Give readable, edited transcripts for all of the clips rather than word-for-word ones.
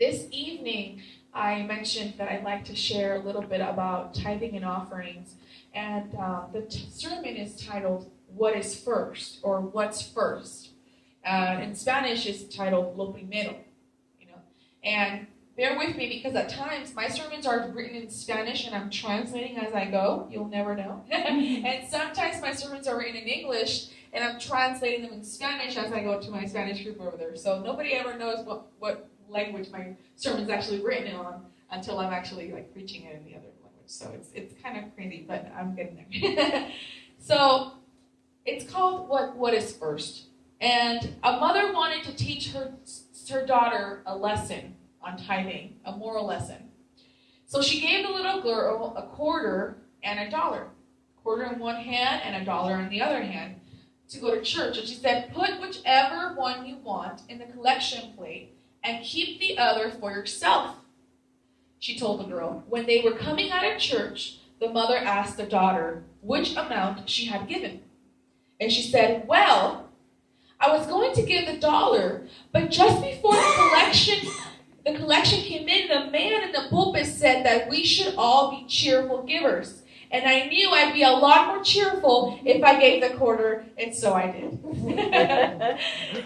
This evening, I mentioned that I'd like to share a little bit about tithing and offerings, and the sermon is titled, What is First, or What's First. In Spanish, it's titled Lo Primero, and bear with me because at times my sermons are written in Spanish and I'm translating as I go. You'll never know. And sometimes my sermons are written in English and I'm translating them in Spanish as I go to my Spanish group over there. So nobody ever knows what language my sermon's actually written on until I'm actually preaching it in the other language. So it's kind of crazy, but I'm getting there. So it's called What is First. And a mother wanted to teach her daughter a lesson on tithing, a moral lesson. So she gave the little girl a quarter and a dollar. Quarter in one hand and a dollar in the other hand to go to church. And she said, put whichever one you want in the collection plate and keep the other for yourself. She told the girl. When they were coming out of church, the mother asked the daughter which amount she had given. And she said, well, I was going to give the dollar, but just before the collection came in, the man in the pulpit said that we should all be cheerful givers. And I knew I'd be a lot more cheerful if I gave the quarter, and so I did.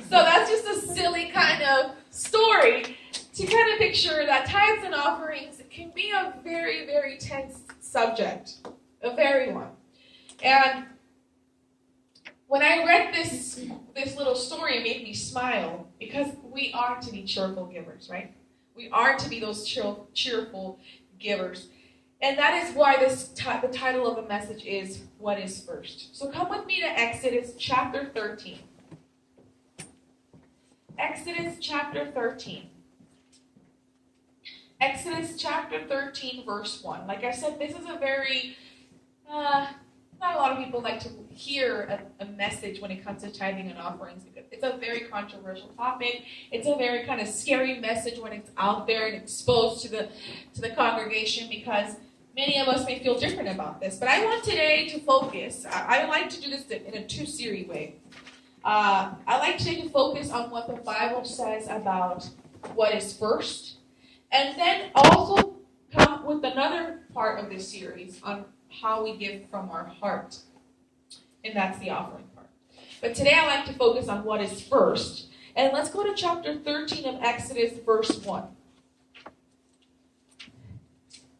So that's just a silly kind of story to kind of picture that tithes and offerings can be a very, very tense subject, a very one. And when I read this little story, it made me smile because we are to be cheerful givers, right? We are to be those cheerful givers. And that is why the title of the message is, What is First? So come with me to Exodus chapter 13. Exodus chapter 13. Exodus chapter 13, verse 1. Like I said, this is a very... not a lot of people like to hear a message when it comes to tithing and offerings because it's a very controversial topic. It's a very kind of scary message when it's out there and exposed to the congregation because many of us may feel different about this. But I want today to focus. I like to do this in a two-series way. I like today to focus on what the Bible says about what is first, and then also come with another part of this series on how we give from our heart. And that's the offering part. But today I like to focus on what is first. And let's go to chapter 13 of Exodus, verse 1.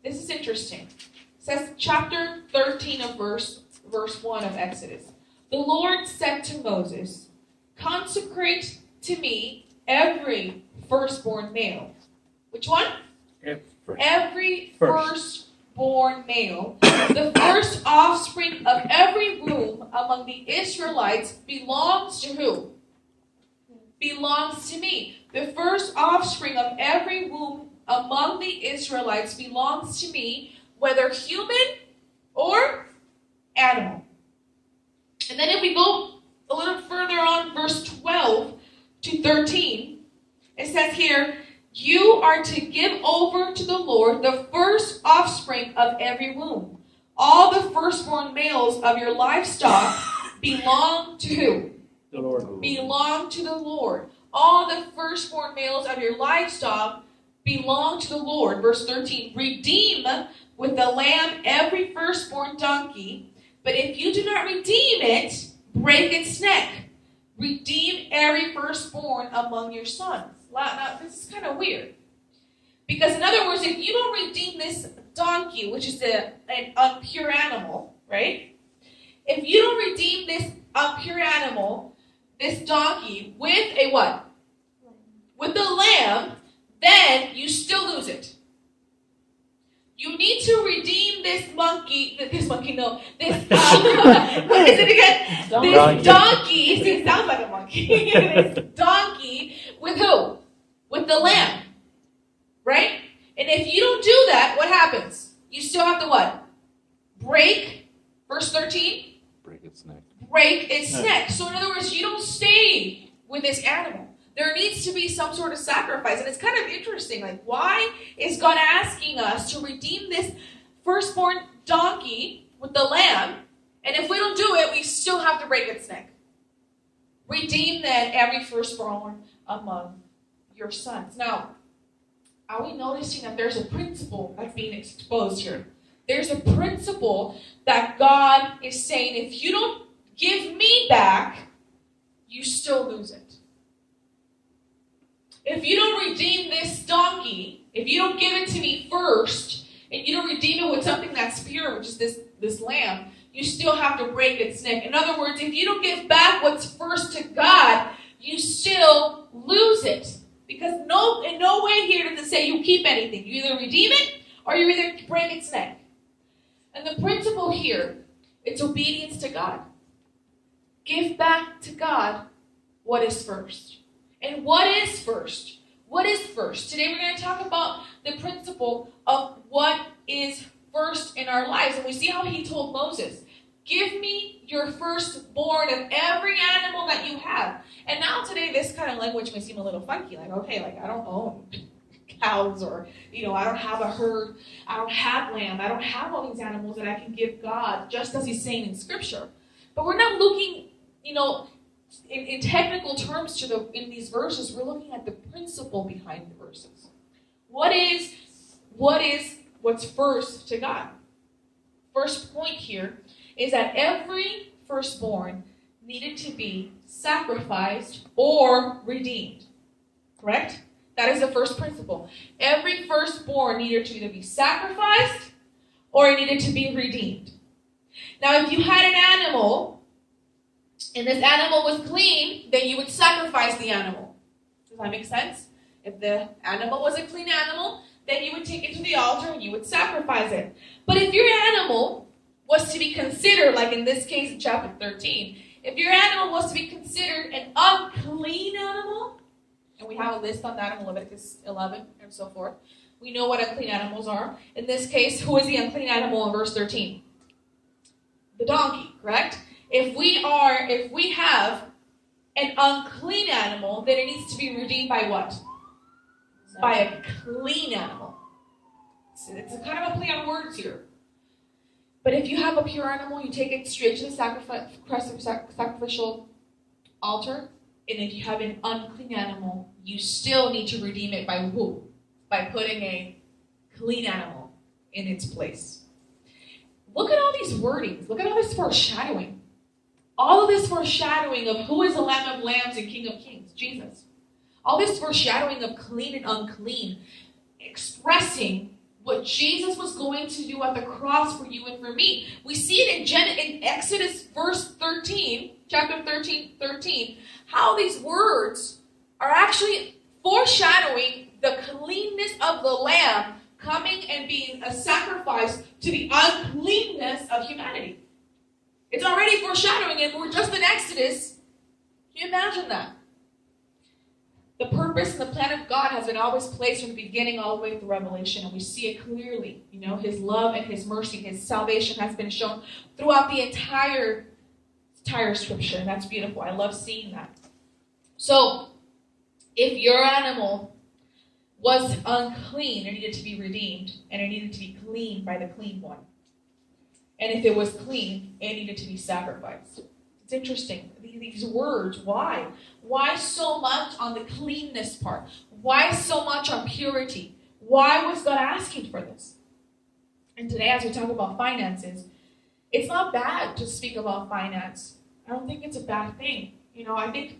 This is interesting. It says chapter 13 of verse 1 of Exodus. The Lord said to Moses, consecrate to me every firstborn male. Which one? Every firstborn male, the first offspring of every womb among the Israelites belongs to who? Belongs to me. The first offspring of every womb among the Israelites belongs to me, whether human or animal. And then if we go a little further on, verse 12 to 13, it says here, you are to give over to the Lord the first offspring of every womb. All the firstborn males of your livestock belong to who? The Lord. Belong to the Lord. All the firstborn males of your livestock belong to the Lord. Verse 13, redeem with the lamb every firstborn donkey, but if you do not redeem it, break its neck. Redeem every firstborn among your sons. Now, this is kind of weird. Because in other words, if you don't redeem this donkey, which is an impure animal, right? If you don't redeem this impure animal, this donkey, with a what? With the lamb, then you still lose it. You need to redeem this what is it again? This donkey, see, it sounds like a monkey. This donkey with who? With the lamb, right? And if you don't do that, what happens? You still have to what? Break, verse 13? Break its neck. Break its neck. So in other words, you don't stay with this animal. There needs to be some sort of sacrifice. And it's kind of interesting. Like, why is God asking us to redeem this firstborn donkey with the lamb? And if we don't do it, we still have to break its neck. Redeem then every firstborn among your sons. Now, Are we noticing that there's a principle that's being exposed here? There's a principle that God is saying, if you don't give me back, you still lose it. If you don't redeem this donkey, if you don't give it to me first, and you don't redeem it with something that's pure, which is this lamb, you still have to break its neck. In other words, if you don't give back what's first to God, you still lose it. Because in no way here does it say you keep anything. You either redeem it or you either break its neck. And the principle here, it's obedience to God. Give back to God what is first. And what is first? What is first? Today we're going to talk about the principle of what is first in our lives. And we see how he told Moses, give me your firstborn of every animal that you have. And now today this kind of language may seem a little funky. Like, okay, like I don't own cows or, I don't have a herd. I don't have lamb. I don't have all these animals that I can give God, just as he's saying in Scripture. But we're not looking, in technical terms in these verses. We're looking at the principle behind the verses. What's first to God? First point here is that every firstborn needed to be sacrificed or redeemed. Correct? That is the first principle. Every firstborn needed to either be sacrificed or it needed to be redeemed. Now, if you had an animal and this animal was clean, then you would sacrifice the animal. Does that make sense? If the animal was a clean animal, then you would take it to the altar and you would sacrifice it. But if your animal was to be considered, like in this case in chapter 13, if your animal was to be considered an unclean animal, and we have a list on that in Leviticus 11 and so forth, we know what unclean animals are. In this case, who is the unclean animal in verse 13? The donkey, correct? If we have an unclean animal, then it needs to be redeemed by what? By a clean animal. It's a kind of a play on words here. But if you have a pure animal, you take it straight to the sacrificial altar. And if you have an unclean animal, you still need to redeem it by who? By putting a clean animal in its place. Look at all these wordings. Look at all this foreshadowing. All of this foreshadowing of who is the Lamb of Lambs and King of Kings, Jesus. All this foreshadowing of clean and unclean, expressing what Jesus was going to do at the cross for you and for me. We see it in Exodus verse 13, chapter 13, how these words are actually foreshadowing the cleanness of the Lamb coming and being a sacrifice to the uncleanness of humanity. It's already foreshadowing it. We're just in Exodus. Can you imagine that? The purpose and the plan of God has been always placed from the beginning all the way through Revelation, and we see it clearly. His love and his mercy, his salvation has been shown throughout the entire Scripture, and that's beautiful. I love seeing that. So, if your animal was unclean, it needed to be redeemed, and it needed to be cleaned by the clean one. And if it was clean, it needed to be sacrificed. It's interesting. These words, why? Why so much on the cleanness part? Why so much on purity? Why was God asking for this? And today, as we talk about finances, it's not bad to speak about finance. I don't think it's a bad thing. I think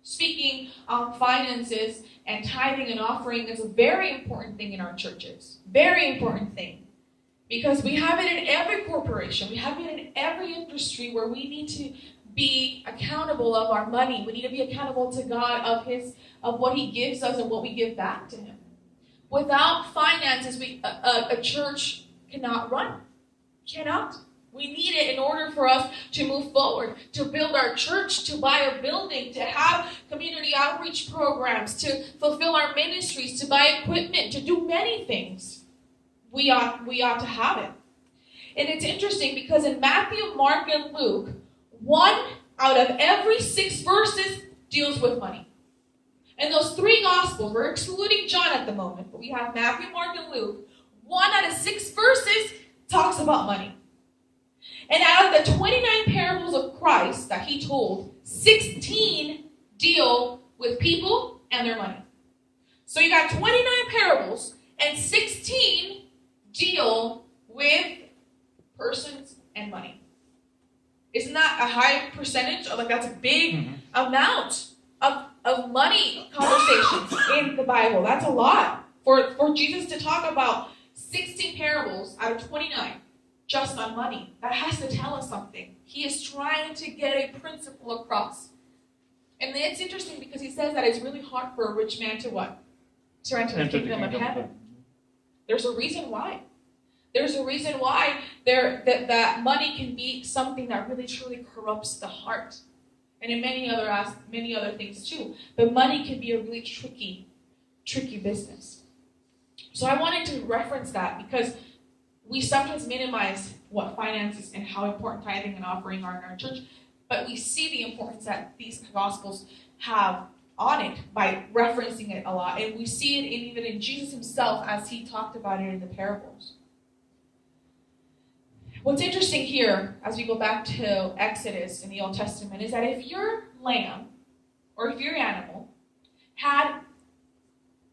speaking on finances and tithing and offering is a very important thing in our churches. Very important thing. Because we have it in every corporation. We have it in every industry where we need to be accountable of our money. We need to be accountable to God of what he gives us and what we give back to him. Without finances, a church cannot run. Cannot. We need it in order for us to move forward, to build our church, to buy a building, to have community outreach programs, to fulfill our ministries, to buy equipment, to do many things. We ought to have it. And it's interesting because in Matthew, Mark, and Luke, 1 out of every 6 verses deals with money. And those 3 Gospels, we're excluding John at the moment, but we have Matthew, Mark, and Luke, 1 out of 6 verses talks about money. And out of the 29 parables of Christ that he told, 16 deal with people and their money. So you got 29 parables, and 16 deal with persons and money. Isn't that a high percentage? Like that's a big amount of money conversations in the Bible. That's a lot. For Jesus to talk about 16 parables out of 29 just on money, that has to tell us something. He is trying to get a principle across. And it's interesting because he says that it's really hard for a rich man to what? To enter the kingdom of heaven. There's a reason why. There's a reason why that money can be something that really truly corrupts the heart. And in many other things too. But money can be a really tricky business. So I wanted to reference that because we sometimes minimize what finances and how important tithing and offering are in our church, but we see the importance that these Gospels have on it by referencing it a lot. And we see it even in Jesus himself as he talked about it in the parables. What's interesting here, as we go back to Exodus in the Old Testament, is that if your lamb or if your animal had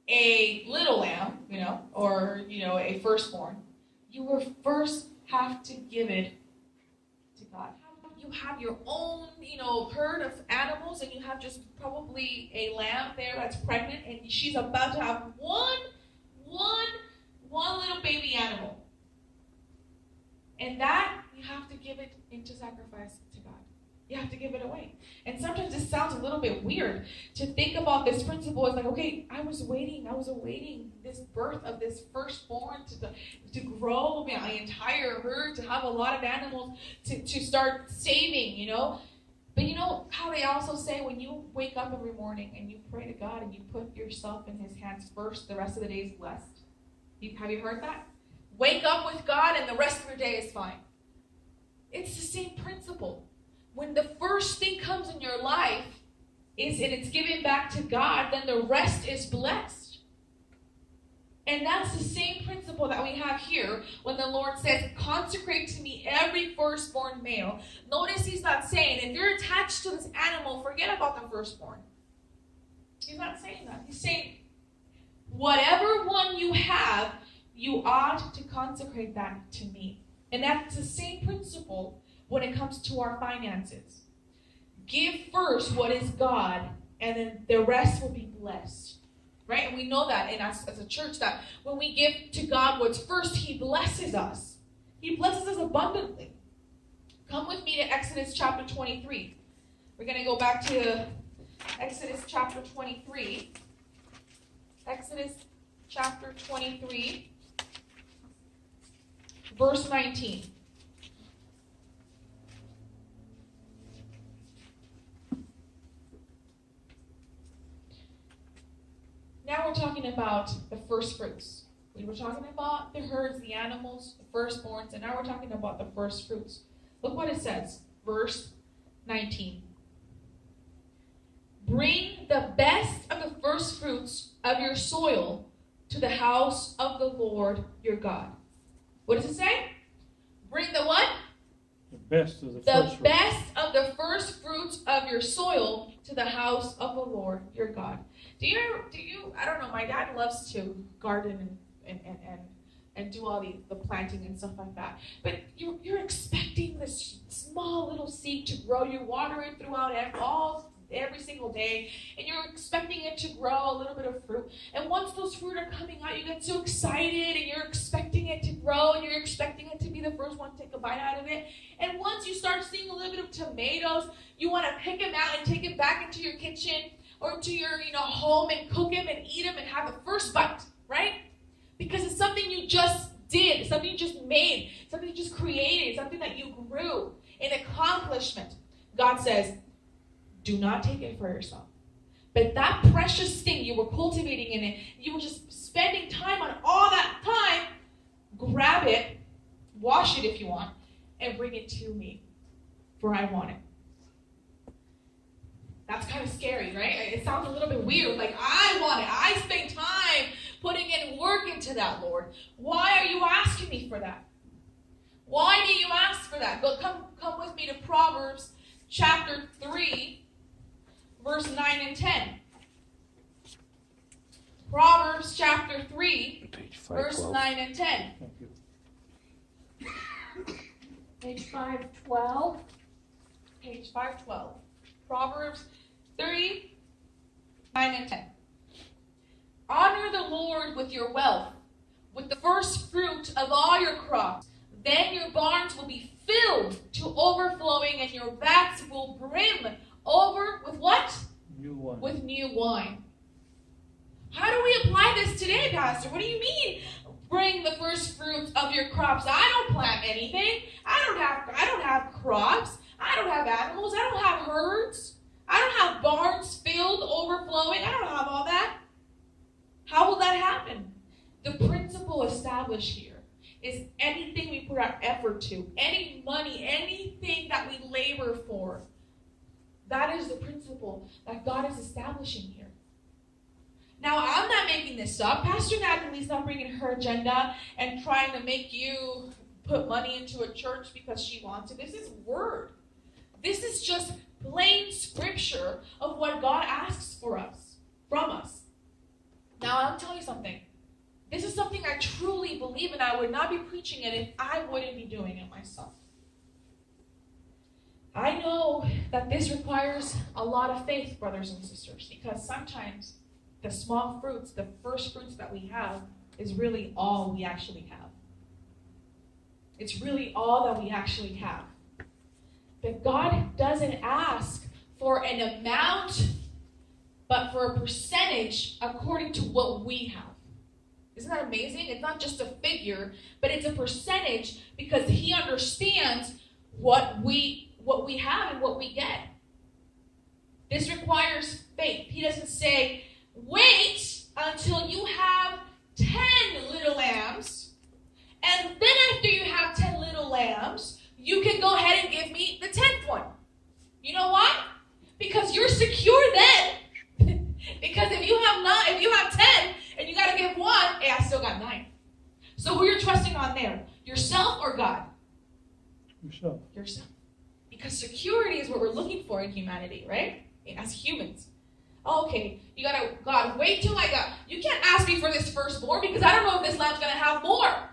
a little lamb, or a firstborn, you would first have to give it to God. You have your own, herd of animals, and you have just probably a lamb there that's pregnant, and she's about to have one little baby animal. And that, you have to give it into sacrifice to God. You have to give it away. And sometimes this sounds a little bit weird to think about this principle. It's like, okay, I was awaiting this birth of this firstborn to grow my entire herd, to have a lot of animals, to start saving, But you know how they also say when you wake up every morning and you pray to God and you put yourself in his hands first, the rest of the day is blessed? Have you heard that? Wake up with God and the rest of your day is fine. It's the same principle. When the first thing comes in your life and it's given back to God, then the rest is blessed. And that's the same principle that we have here when the Lord says, consecrate to me every firstborn male. Notice he's not saying, if you're attached to this animal, forget about the firstborn. He's not saying that. He's saying, whatever one you have, you ought to consecrate that to me. And that's the same principle when it comes to our finances. Give first what is God, and then the rest will be blessed. Right? And we know that in us as a church, that when we give to God what's first, he blesses us. He blesses us abundantly. Come with me to Exodus chapter 23. We're going to go back to Exodus chapter 23. Exodus chapter 23. Verse 19. Now we're talking about the first fruits. We were talking about the herds, the animals, the firstborns, and now we're talking about the first fruits. Look what it says, verse 19. Bring the best of the first fruits of your soil to the house of the Lord your God. What does it say? Bring the what? The best of the first fruits of your soil to the house of the Lord your God. Do you I don't know, my dad loves to garden and do all the planting and stuff like that. But you're expecting this small little seed to grow. You water it throughout every single day, and you're expecting it to grow a little bit of fruit. And once those fruit are coming out, you get so excited, and you're expecting it to grow, and you're expecting it to be the first one to take a bite out of it. And once you start seeing a little bit of tomatoes, you want to pick them out and take it back into your kitchen or to your home and cook them and eat them and have the first bite, right? Because it's something you just did, something you just made, something you just created, something that you grew, an accomplishment. God says, do not take it for yourself. But that precious thing you were cultivating in it, you were just spending time on all that time, grab it, wash it if you want, and bring it to me, for I want it. That's kind of scary, right? It sounds a little bit weird, like I want it. I spend time putting in work into that, Lord. Why are you asking me for that? Why do you ask for that? Come with me to Proverbs chapter 3, verse 9 and 10. Proverbs chapter 3, Page verse 512. 9 and 10. Thank you. Page 512. Page 512. Proverbs 3, 9 and 10. Honor the Lord with your wealth, with the first fruit of all your crops. Then your barns will be filled to overflowing, and your vats will brim over with what? New one. With new wine. How do we apply this today, Pastor? What do you mean? Bring the first fruits of your crops. I don't plant anything. I don't have crops. I don't have animals. I don't have herds. I don't have barns filled, overflowing. I don't have all that. How will that happen? The principle established here is anything we put our effort to, any money, anything that we labor for, that is the principle that God is establishing here. Now, I'm not making this up. Pastor Natalie's not bringing her agenda and trying to make you put money into a church because she wants it. This is word. This is just plain scripture of what God asks for us, from us. Now, I'll tell you something. This is something I truly believe, and I would not be preaching it if I wouldn't be doing it myself. I know that this requires a lot of faith, brothers and sisters, because sometimes the small fruits, the first fruits that we have, is really all we actually have. It's really all that we actually have. But God doesn't ask for an amount, but for a percentage according to what we have. Isn't that amazing? It's not just a figure, but it's a percentage because He understands what we have and what we get. This requires faith. He doesn't say, wait until you have 10 little lambs, and then after you have 10 little lambs, you can go ahead and give me the 10th one. You know why? Because you're secure then. Because if you have 10 and you got to give one, hey, I still got 9. So who you're trusting on there? Yourself or God? Yourself. Yourself. Because security is what we're looking for in humanity, right? As humans. Okay, God, wait till you can't ask me for this firstborn because I don't know if this lamb's going to have more.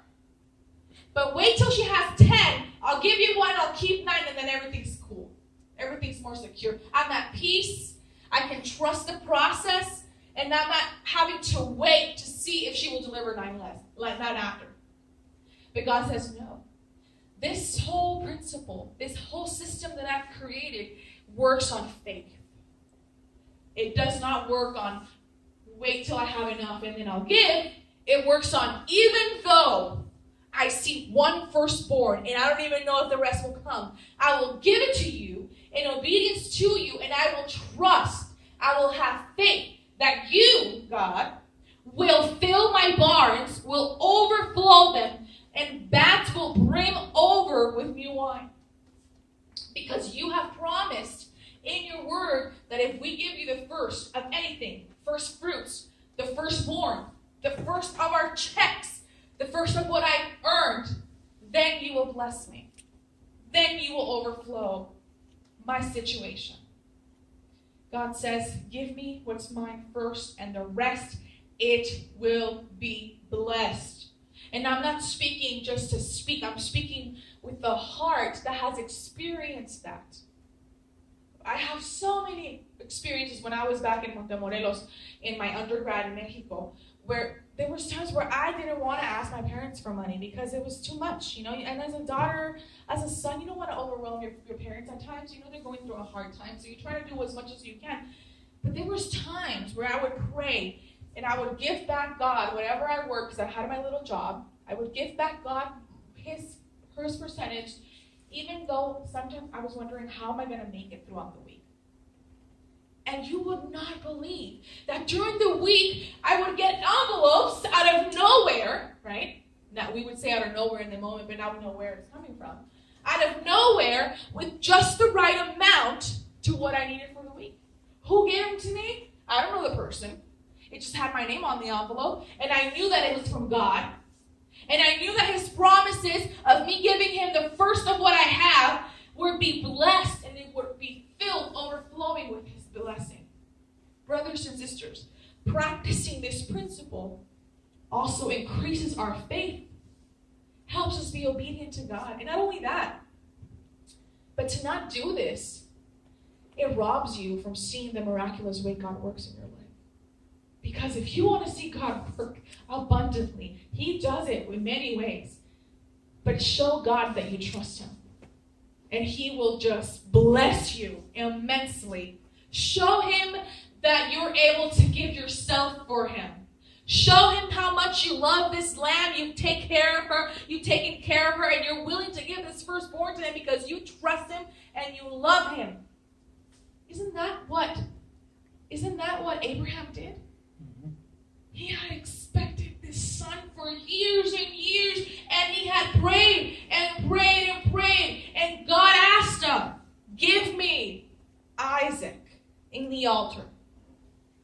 But wait till she has 10. I'll give you one, I'll keep 9, and then everything's cool. Everything's more secure. I'm at peace. I can trust the process, and I'm not having to wait to see if she will deliver 9 less, like not after. But God says no. This whole principle, this whole system that I've created works on faith. It does not work on wait till I have enough and then I'll give. It works on even though I see one firstborn and I don't even know if the rest will come, I will give it to you in obedience to you, and I will trust, I will have faith that you, God, will fill my barns, will overflow them, and vats will brim over with new wine. Because you have promised in your word that if we give you the first of anything, first fruits, the firstborn, the first of our checks, the first of what I earned, then you will bless me. Then you will overflow my situation. God says, give me what's mine first, and the rest, it will be blessed. And I'm not speaking just to speak. I'm speaking with the heart that has experienced that. I have so many experiences when I was back in Montemorelos in my undergrad in Mexico, where there was times where I didn't want to ask my parents for money because it was too much, and as a daughter, as a son, you don't want to overwhelm your parents at times. They're going through a hard time, so you try to do as much as you can. But there was times where I would pray and I would give back God whatever I worked, because I had my little job. I would give back God his percentage, even though sometimes I was wondering, how am I going to make it throughout the week? And you would not believe that during the week, I would get envelopes out of nowhere, right? Now, we would say out of nowhere in the moment, but now we know where it's coming from. Out of nowhere, with just the right amount to what I needed for the week. Who gave them to me? I don't know the person. It just had my name on the envelope, and I knew that it was from God. And I knew that his promises of me giving him the first of what I have would be blessed, and it would be filled, overflowing with his blessing. Brothers and sisters, practicing this principle also increases our faith, helps us be obedient to God. And not only that, but to not do this, it robs you from seeing the miraculous way God works in your life. Because if you want to see God work abundantly, He does it in many ways. But show God that you trust Him. And He will just bless you immensely. Show Him that you're able to give yourself for Him. Show Him how much you love this lamb. You take care of her. You've taken care of her. And you're willing to give this firstborn to Him because you trust Him and you love Him. Isn't that what Abraham did? Mm-hmm. He had expected this son for years and years, and he had prayed and prayed and prayed, and God asked him, give me Isaac in the altar.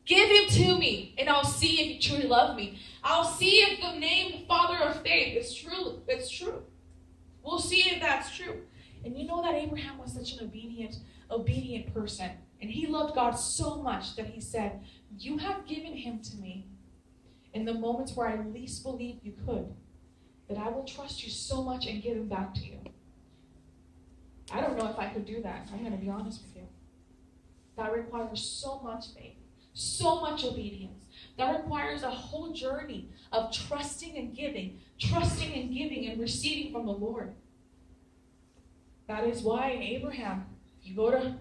Give him to me, and I'll see if you truly love me. I'll see if the name Father of Faith is true. It's true. We'll see if that's true. And you know that Abraham was such an obedient person. And he loved God so much that he said, you have given him to me in the moments where I least believed you could, that I will trust you so much and give him back to you. I don't know if I could do that. I'm going to be honest with you. That requires so much faith, so much obedience. That requires a whole journey of trusting and giving and receiving from the Lord. That is why Abraham, if you go to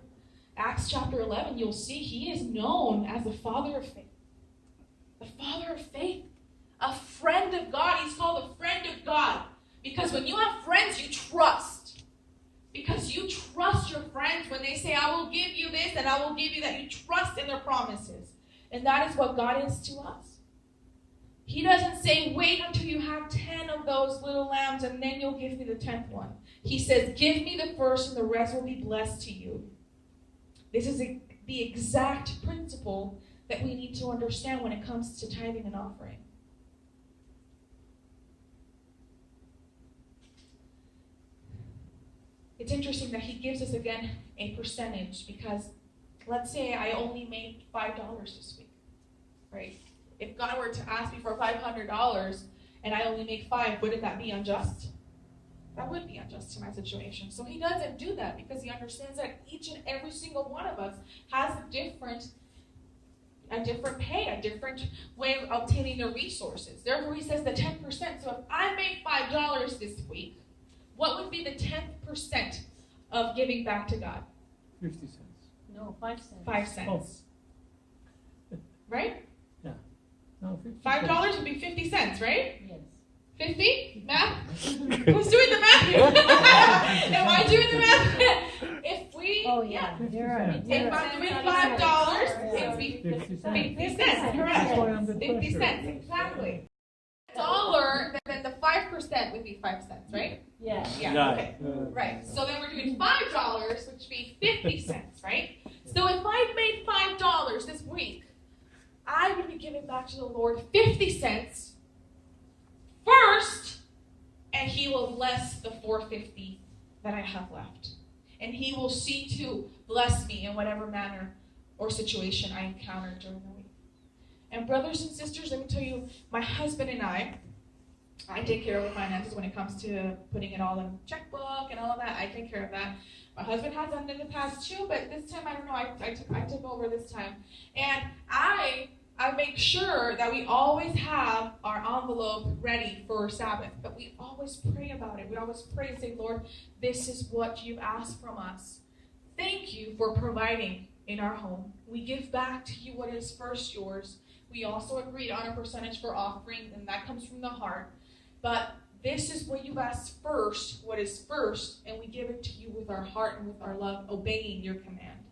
Acts chapter 11, you'll see he is known as the father of faith. The father of faith. A friend of God. He's called a friend of God. Because when you have friends, you trust. Because you trust your friends when they say, I will give you this and I will give you that. You trust in their promises. And that is what God is to us. He doesn't say, wait until you have 10 of those little lambs and then you'll give me the 10th one. He says, give me the first and the rest will be blessed to you. This is the exact principle that we need to understand when it comes to tithing and offering. It's interesting that he gives us, again, a percentage because let's say I only made $5 this week, right? If God were to ask me for $500 and I only make $5, wouldn't that be unjust? That would be unjust to my situation. So he doesn't do that because he understands that each and every single one of us has a different pay, a different way of obtaining their resources. Therefore, he says the 10%. So if I made $5 this week, what would be the 10% of giving back to God? 50 cents. No, 5 cents. 5 cents. Oh. Right? Yeah. No, 50 $5 would be 50 cents, right? Yes. 50? Math? Who's doing the math here? Am I doing the math? If we, Oh, yeah. You're right. If I'm doing $5, it would be 50 cents. 50 cents, That's why correct. I'm the 50 treasurer. cents, exactly. Dollar, then the 5% would be 5 cents, right? Yeah. Yeah, okay. Right. So then we're doing $5, which would be 50 cents, right? So if I made $5 this week, I would be giving back to the Lord 50 cents first, and he will bless the $4.50 that I have left. And he will see to bless me in whatever manner or situation I encounter during the week. And brothers and sisters, let me tell you, my husband and I take care of the finances when it comes to putting it all in checkbook and all of that. I take care of that. My husband has done it in the past too, but this time, I don't know, I took over this time. And I make sure that we always have our envelope ready for Sabbath, but we always pray about it. We always pray and say, Lord, this is what you've asked from us. Thank you for providing in our home. We give back to you what is first yours. We also agreed on a percentage for offering, and that comes from the heart. But this is what you asked first, what is first, and we give it to you with our heart and with our love, obeying your command.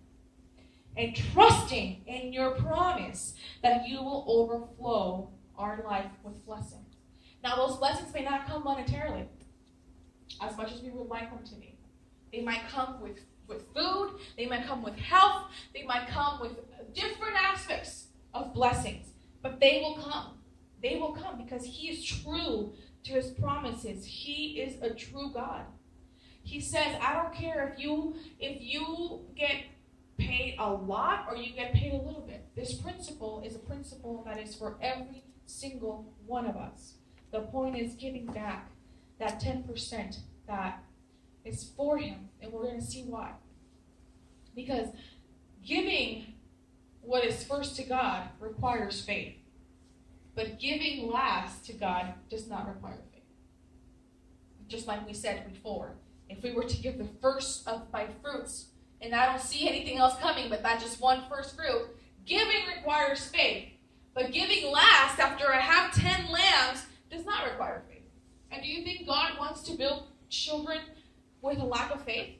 And trusting in your promise that you will overflow our life with blessings. Now, those blessings may not come monetarily, as much as we would like them to be. They might come with food, they might come with health, they might come with different aspects of blessings, but they will come. They will come because he is true to his promises. He is a true God. He says, I don't care if you get paid a lot or you get paid a little bit. This principle is a principle that is for every single one of us. The point is giving back that 10% that is for Him, and we're going to see why. Because giving what is first to God requires faith, but giving last to God does not require faith. Just like we said before, if we were to give the first of my fruits, and I don't see anything else coming but that just one first fruit, giving requires faith. But giving last after I have 10 lambs does not require faith. And do you think God wants to build children with a lack of faith?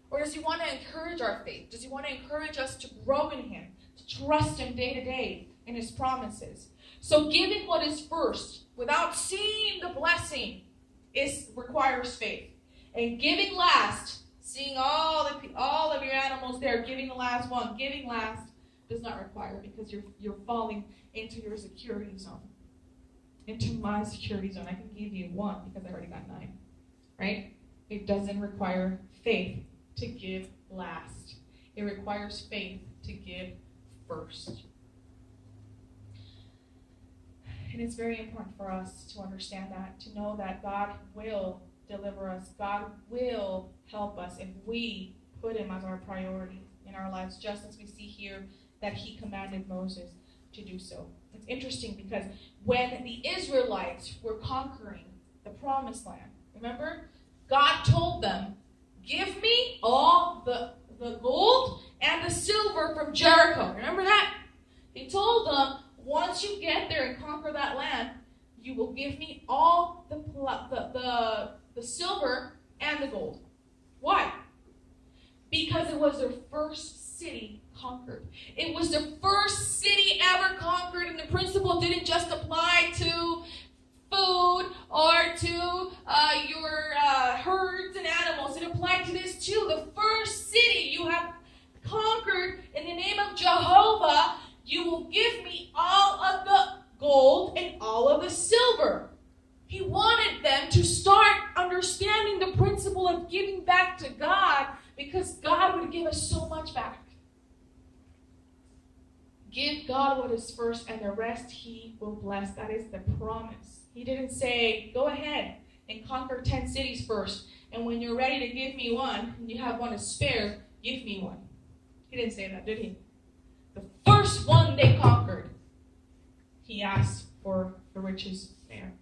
Or does He want to encourage our faith? Does He want to encourage us to grow in Him, to trust Him day to day in His promises? So giving what is first without seeing the blessing requires faith. And giving last, seeing all of your animals there, giving the last one, giving last does not require, because you're falling into your security zone. Into my security zone. I can give you one because I already got 9. Right? It doesn't require faith to give last. It requires faith to give first. And it's very important for us to understand that, to know that God will deliver us. God will help us if we put Him as our priority in our lives, just as we see here that He commanded Moses to do so. It's interesting because when the Israelites were conquering the promised land, remember? God told them, give me all the gold and the silver from Jericho. Remember that? He told them, once you get there and conquer that land, you will give me all the silver and the gold. Why? Because it was their first city conquered. It was the first city ever conquered, and the principle didn't just apply to food or to your herds and animals. It applied to this too. The first city you have conquered in the name of Jehovah, you will give me all of the gold and all of the silver. He wanted them to start understanding the principle of giving back to God, because God would give us so much back. Give God what is first, and the rest He will bless. That is the promise. He didn't say, go ahead and conquer 10 cities first, and when you're ready to give me one, and you have one to spare, give me one. He didn't say that, did He? The first one they conquered, He asked for the riches there.